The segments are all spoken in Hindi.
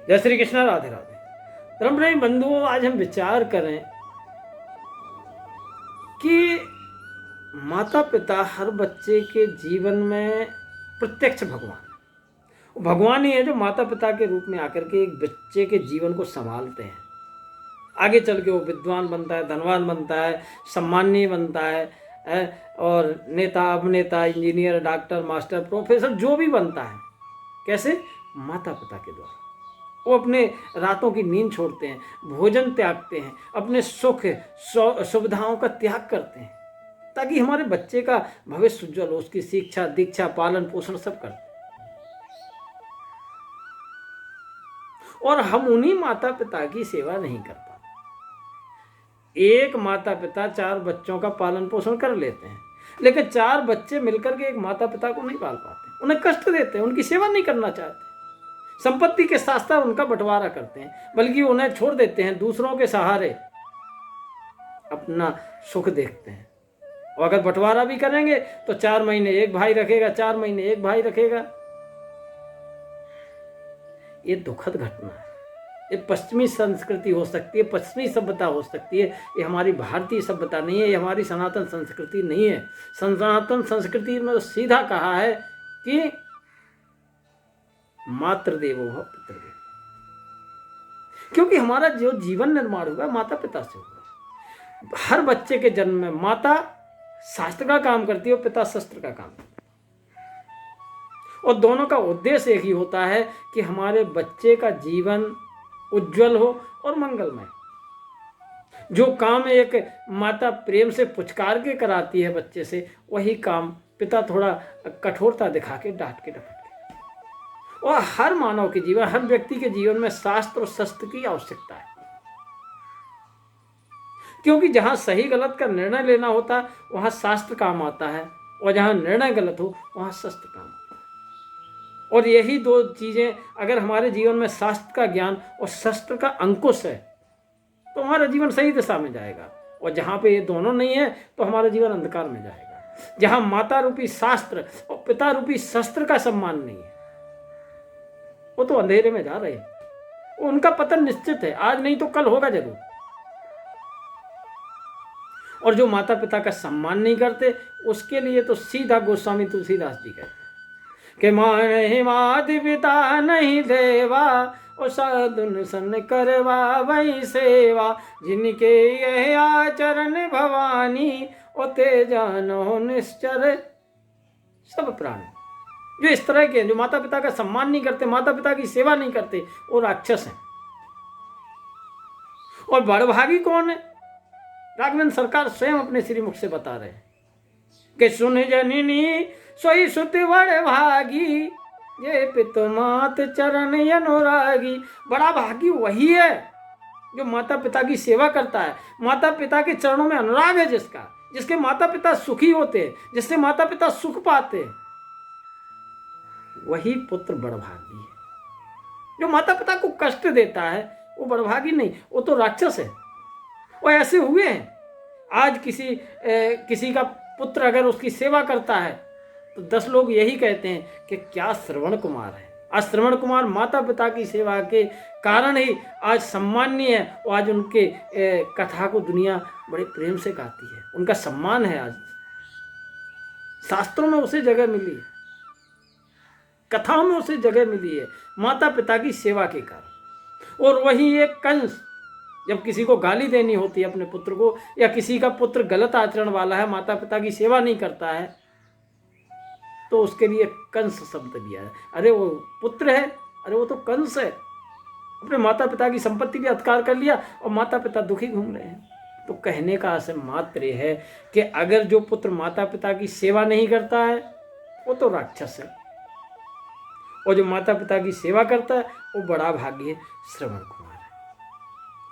जय श्री कृष्ण, राधे राधे। धर्मप्रेमी बंधुओं, आज हम विचार करें कि माता पिता हर बच्चे के जीवन में प्रत्यक्ष भगवान है। भगवान ही है जो माता पिता के रूप में आकर के एक बच्चे के जीवन को संभालते हैं। आगे चल के वो विद्वान बनता है, धनवान बनता है, सम्मानीय बनता है और नेता, अभिनेता, इंजीनियर, डॉक्टर, मास्टर, प्रोफेसर जो भी बनता है, कैसे? माता पिता के द्वारा। वो अपने रातों की नींद छोड़ते हैं, भोजन त्यागते हैं, अपने सुख सुविधाओं का त्याग करते हैं ताकि हमारे बच्चे का भविष्य उज्जवल हो, उसकी शिक्षा, दीक्षा, पालन पोषण सब करते हैं। और हम उन्हीं माता पिता की सेवा नहीं कर पाते। एक माता पिता 4 बच्चों का पालन पोषण कर लेते हैं, लेकिन 4 बच्चे मिलकर के एक माता पिता को नहीं पाल पाते, उन्हें कष्ट देते हैं, उनकी सेवा नहीं करना चाहते, संपत्ति के साथ साथ उनका बंटवारा करते हैं, बल्कि उन्हें छोड़ देते हैं, दूसरों के सहारे अपना सुख देखते हैं। और अगर बंटवारा भी करेंगे तो 4 महीने एक भाई रखेगा, 4 महीने एक भाई रखेगा। ये दुखद घटना है। ये पश्चिमी संस्कृति हो सकती है, पश्चिमी सभ्यता हो सकती है, ये हमारी भारतीय सभ्यता नहीं है, ये हमारी सनातन संस्कृति नहीं है। सनातन संस्कृति में सीधा कहा है कि मातृदेवो भव पितृदेवो, क्योंकि हमारा जो जीवन निर्माण हुआ माता पिता से हुआ। हर बच्चे के जन्म में माता शास्त्र का काम करती है और पिता शस्त्र का काम करता है, और दोनों का उद्देश्य एक ही होता है कि हमारे बच्चे का जीवन उज्जवल हो और मंगलमय। जो काम एक माता प्रेम से पुचकार के कराती है बच्चे से, वही काम पिता थोड़ा कठोरता दिखा के, डांट के, डपट के। और हर मानव के जीवन, हर व्यक्ति के जीवन में शास्त्र और शस्त्र की आवश्यकता है, क्योंकि जहां सही गलत का निर्णय लेना होता है वहां शास्त्र काम आता है, और जहां निर्णय गलत हो वहां शस्त्र काम आता है। और यही 2 चीजें अगर हमारे जीवन में शास्त्र का ज्ञान और शस्त्र का अंकुश है तो हमारा जीवन सही दिशा में जाएगा। और जहां पे ये दोनों नहीं है तो हमारा जीवन अंधकार में जाएगा। जहां माता रूपी शास्त्र और पिता रूपी शस्त्र का सम्मान नहीं है, वो तो अंधेरे में जा रहे हैं। उनका पतन निश्चित है, आज नहीं तो कल होगा जरूर। और जो माता पिता का सम्मान नहीं करते, उसके लिए तो सीधा गोस्वामी तुलसीदास जी कहते कि माने माता पिता नहीं देवा, और साधुन सन करवा वही सेवा, जिनके यह आचरण भवानी, और ते जानो निश्चर सब प्राणी। जो इस तरह के, जो माता पिता का सम्मान नहीं करते, माता पिता की सेवा नहीं करते, वो राक्षस हैं। और बड़भागी कौन है? राघवेंद्र सरकार स्वयं अपने श्रीमुख से बता रहे हैं कि सुन जननी सोई सुत बड़भागी, ये पित मात चरण अनुरागी। बड़ा भागी वही है जो माता पिता की सेवा करता है, माता पिता के चरणों में अनुराग है जिसका, जिसके माता पिता सुखी होते, जिससे माता पिता सुख पाते, वही पुत्र बड़भागी है। जो माता पिता को कष्ट देता है वो बड़भागी नहीं, वो तो राक्षस है। वो ऐसे हुए हैं। आज किसी का पुत्र अगर उसकी सेवा करता है तो 10 लोग यही कहते हैं कि क्या श्रवण कुमार है। आज श्रवण कुमार माता पिता की सेवा के कारण ही आज सम्मानीय है, और आज उनके कथा को दुनिया बड़े प्रेम से गाती है, उनका सम्मान है। आज शास्त्रों में उसे जगह मिली है, कथाओं में उसे जगह मिली है, माता पिता की सेवा के कारण। और वही एक कंस जब किसी को गाली देनी होती है अपने पुत्र को, या किसी का पुत्र गलत आचरण वाला है, माता पिता की सेवा नहीं करता है, तो उसके लिए कंस शब्द दिया है। अरे वो पुत्र है, अरे वो तो कंस है, अपने माता पिता की संपत्ति भी अधिकार कर लिया और माता पिता दुखी घूम रहे हैं। तो कहने का आशय मात्र है कि अगर जो पुत्र माता पिता की सेवा नहीं करता है वो तो राक्षस है, और जो माता पिता की सेवा करता है वो बड़ा भागी है, श्रवण कुमार है।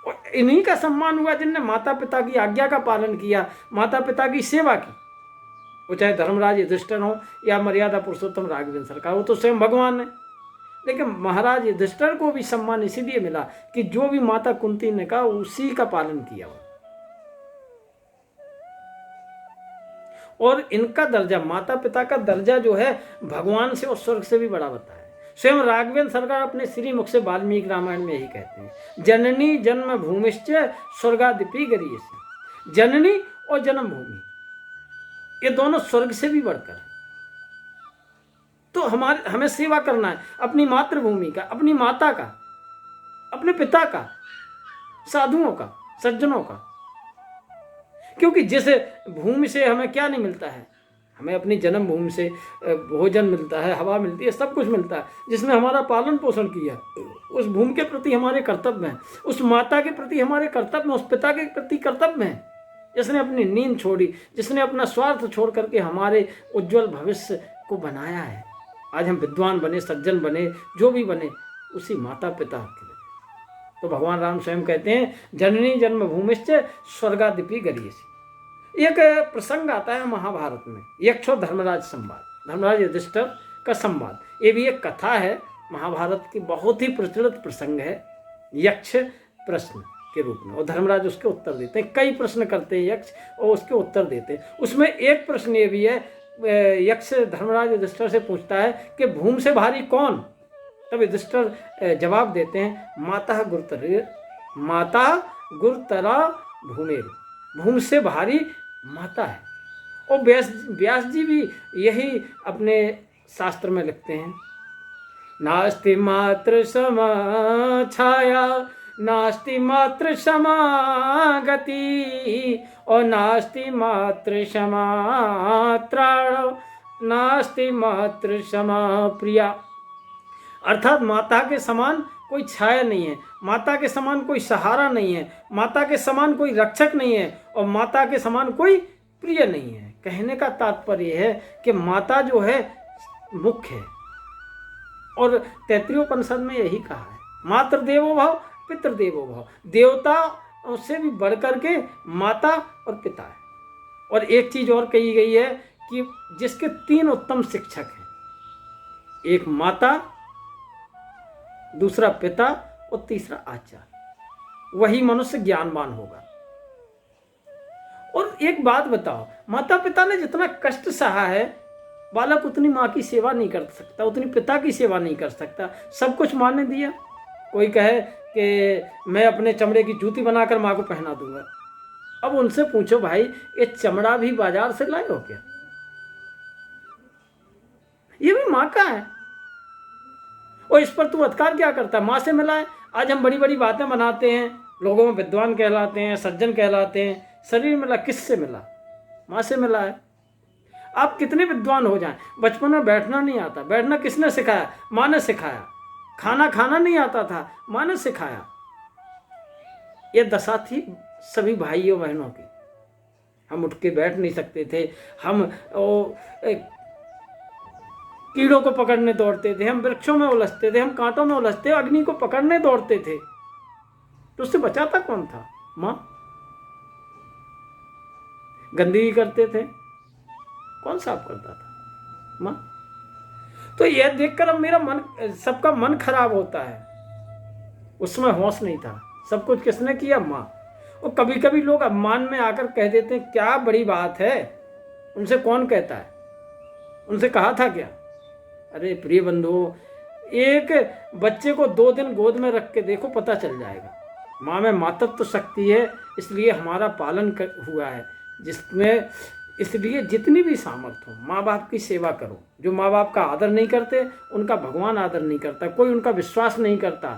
और इन्हीं का सम्मान हुआ जिनने माता पिता की आज्ञा का पालन किया, माता पिता की सेवा की। वो चाहे धर्मराज युधिष्ठिर हो या मर्यादा पुरुषोत्तम राघवेंद्र सरकार, वो तो स्वयं भगवान है। लेकिन महाराज युधिष्ठिर को भी सम्मान इसीलिए मिला कि जो भी माता कुंती ने कहा उसी का पालन किया। और इनका दर्जा, माता पिता का दर्जा जो है भगवान से और स्वर्ग से भी बड़ा होता है। स्वयं राघवेंद्र सरकार अपने श्रीमुख से वाल्मीकि रामायण में यही कहते हैं, जननी जन्म भूमिश्च स्वर्गादिपि गरीयसी। जननी और जन्म भूमि ये दोनों स्वर्ग से भी बढ़कर है। तो हमें सेवा करना है अपनी मातृभूमि का, अपनी माता का, अपने पिता का, साधुओं का, सज्जनों का। क्योंकि जिस भूमि से हमें क्या नहीं मिलता है, हमें अपनी जन्मभूमि से भोजन मिलता है, हवा मिलती है, सब कुछ मिलता है, जिसने हमारा पालन पोषण किया। उस भूमि के प्रति हमारे कर्तव्य हैं, उस माता के प्रति हमारे कर्तव्य हैं, उस पिता के प्रति कर्तव्य हैं, जिसने अपनी नींद छोड़ी, जिसने अपना स्वार्थ छोड़ करके हमारे उज्जवल भविष्य को बनाया है। आज हम विद्वान बने, सज्जन बने, जो भी बने, उसी माता पिता के वजह। तो भगवान राम स्वयं कहते हैं, जननी जन्मभूमिश्च स्वर्गादिपि गरीयसी। एक प्रसंग आता है महाभारत में, यक्ष और धर्मराज संवाद, धर्मराज युधिष्ठिर का संवाद। ये भी एक कथा है महाभारत की, बहुत ही प्रचलित प्रसंग है। यक्ष प्रश्न के रूप में और धर्मराज उसके उत्तर देते हैं। कई प्रश्न करते हैं यक्ष और उसके उत्तर देते हैं। उसमें एक प्रश्न ये भी है, यक्ष धर्मराज युधिष्ठिर से पूछता है कि भूमि से भारी कौन? तब युधिष्ठिर जवाब देते हैं, माता गुरुतरा भूमेर, भूमि से भारी माता है। और व्यास जी भी यही अपने शास्त्र में लिखते हैं, नास्ति मातृ समा छाया, नास्ति मातृ समा गति, और नास्ति मातृ समा त्राण, नास्ति मातृ समा प्रिया। अर्थात माता के समान कोई छाया नहीं है, माता के समान कोई सहारा नहीं है, माता के समान कोई रक्षक नहीं है, और माता के समान कोई प्रिय नहीं है। कहने का तात्पर्य है कि माता जो है मुख्य है। और तैत्तिरीयोपनिषद में यही कहा है, मातृदेवो भव पितृदेवो भव। देवता उससे भी बढ़कर के माता और पिता है। और एक चीज और कही गई है कि जिसके 3 उत्तम शिक्षक हैं, एक माता, दूसरा पिता और तीसरा आचार्य, वही मनुष्य ज्ञानवान होगा। और एक बात बताओ, माता पिता ने जितना कष्ट सहा है, बालक उतनी माँ की सेवा नहीं कर सकता, उतनी पिता की सेवा नहीं कर सकता। सब कुछ माँ ने दिया। कोई कहे कि मैं अपने चमड़े की जूती बनाकर माँ को पहना दूंगा। अब उनसे पूछो, भाई ये चमड़ा भी बाजार से लाए हो क्या? ये भी माँ का है। और इस पर तू अधिकार क्या करता है? माँ से मिला है। आज हम बड़ी बड़ी बातें बनाते हैं, लोगों में विद्वान कहलाते हैं, सज्जन कहलाते हैं। शरीर मिला किससे मिला? माँ से मिला है। आप कितने विद्वान हो जाएं, बचपन में बैठना नहीं आता, बैठना किसने सिखाया? माँ ने सिखाया। खाना खाना नहीं आता था, माँ ने सिखाया। ये दशा थी सभी भाइयों बहनों की। हम उठ के बैठ नहीं सकते थे, हम कीड़ों को पकड़ने दौड़ते थे, हम वृक्षों में उलझते थे, हम कांटों में उलझते, अग्नि को पकड़ने दौड़ते थे। तो उससे बचाता कौन था? माँ। गंदगी करते थे, कौन साफ करता था? माँ। तो यह देखकर अब मेरा मन, सबका मन खराब होता है। उसमें होश नहीं था। सब कुछ किसने किया? माँ। और कभी कभी लोग अपमान में आकर कह देते हैं, क्या बड़ी बात है, उनसे कौन कहता है, उनसे कहा था क्या? अरे प्रिय बंधु, एक बच्चे को 2 दिन गोद में रख के देखो, पता चल जाएगा। माँ में मातृत्व शक्ति है, इसलिए हमारा पालन हुआ है, जिसमें इसलिए जितनी भी सामर्थ्य हो माँ बाप की सेवा करो। जो माँ बाप का आदर नहीं करते, उनका भगवान आदर नहीं करता, कोई उनका विश्वास नहीं करता।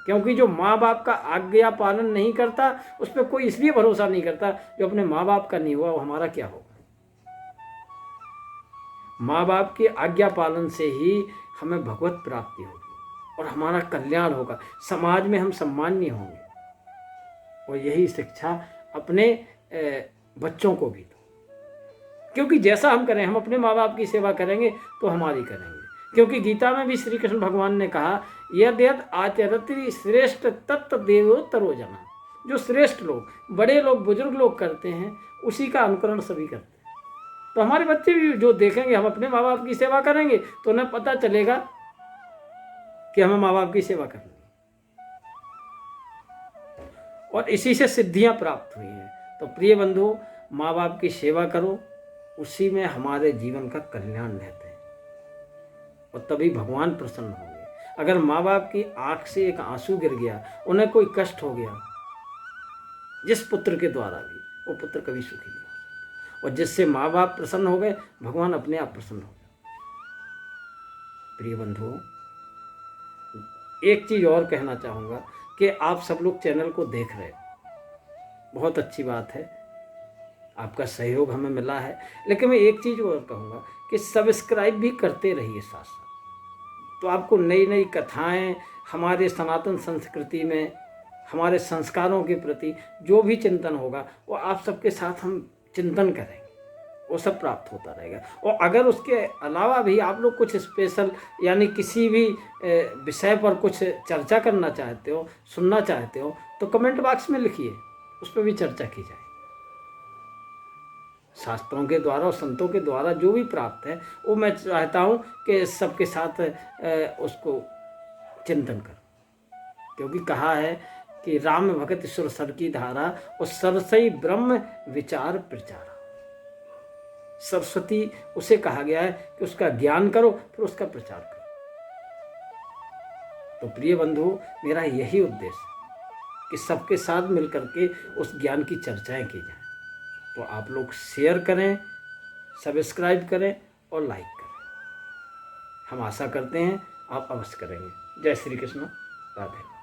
क्योंकि जो माँ बाप का आज्ञा पालन नहीं करता, उस पर कोई इसलिए भरोसा नहीं करता, जो अपने माँ बाप का नहीं हुआ वो हमारा क्या होगा। माँ बाप की आज्ञा पालन से ही हमें भगवत प्राप्ति होगी और हमारा कल्याण होगा, समाज में हम सम्मान्य होंगे। और यही शिक्षा अपने बच्चों को भी दो। क्योंकि जैसा हम करें, हम अपने माँ बाप की सेवा करेंगे तो हमारी करेंगे। क्योंकि गीता में भी श्री कृष्ण भगवान ने कहा, यद यद आचरति श्रेष्ठ तत्त देवो तरो जना। जो श्रेष्ठ लोग, बड़े लोग, बुजुर्ग लोग करते हैं, उसी का अनुकरण सभी करते हैं। तो हमारे बच्चे भी जो देखेंगे, हम अपने माँ बाप की सेवा करेंगे तो उन्हें पता चलेगा कि हमें माँ बाप की सेवा करनी है। और इसी से सिद्धियां प्राप्त हुई हैं। तो प्रिय बंधु, माँ बाप की सेवा करो, उसी में हमारे जीवन का कल्याण रहता है। और तभी भगवान प्रसन्न होंगे। अगर माँ बाप की आंख से एक आंसू गिर गया, उन्हें कोई कष्ट हो गया, जिस पुत्र के द्वारा भी, वो पुत्र कभी सुखी नहीं हो सकता। और जिससे माँ बाप प्रसन्न हो गए, भगवान अपने आप प्रसन्न हो गए। प्रिय बंधुओं, एक चीज और कहना चाहूंगा कि आप सब लोग चैनल को देख रहे हो, बहुत अच्छी बात है, आपका सहयोग हमें मिला है। लेकिन मैं एक चीज और कहूंगा कि सब्सक्राइब भी करते रहिए साथ साथ। तो आपको नई नई कथाएं, हमारे सनातन संस्कृति में हमारे संस्कारों के प्रति जो भी चिंतन होगा, वो आप सबके साथ हम चिंतन करेंगे, वो सब प्राप्त होता रहेगा। और अगर उसके अलावा भी आप लोग कुछ स्पेशल, यानी किसी भी विषय पर कुछ चर्चा करना चाहते हो, सुनना चाहते हो, तो कमेंट बॉक्स में लिखिए, उस पर भी चर्चा की जाए। शास्त्रों के द्वारा और संतों के द्वारा जो भी प्राप्त है, वो मैं चाहता हूँ कि सबके साथ उसको चिंतन करो। क्योंकि कहा है कि राम भगत सुर सर की धारा, और सरसई ब्रह्म विचार प्रचारा। सरस्वती उसे कहा गया है कि उसका ज्ञान करो, फिर उसका प्रचार करो। तो प्रिय बंधु, मेरा यही उद्देश्य है कि सबके साथ मिलकर के उस ज्ञान की चर्चाएं की जाए। तो आप लोग शेयर करें, सब्सक्राइब करें और लाइक करें। हम आशा करते हैं आप अवश्य करेंगे। जय श्री कृष्ण, राधे।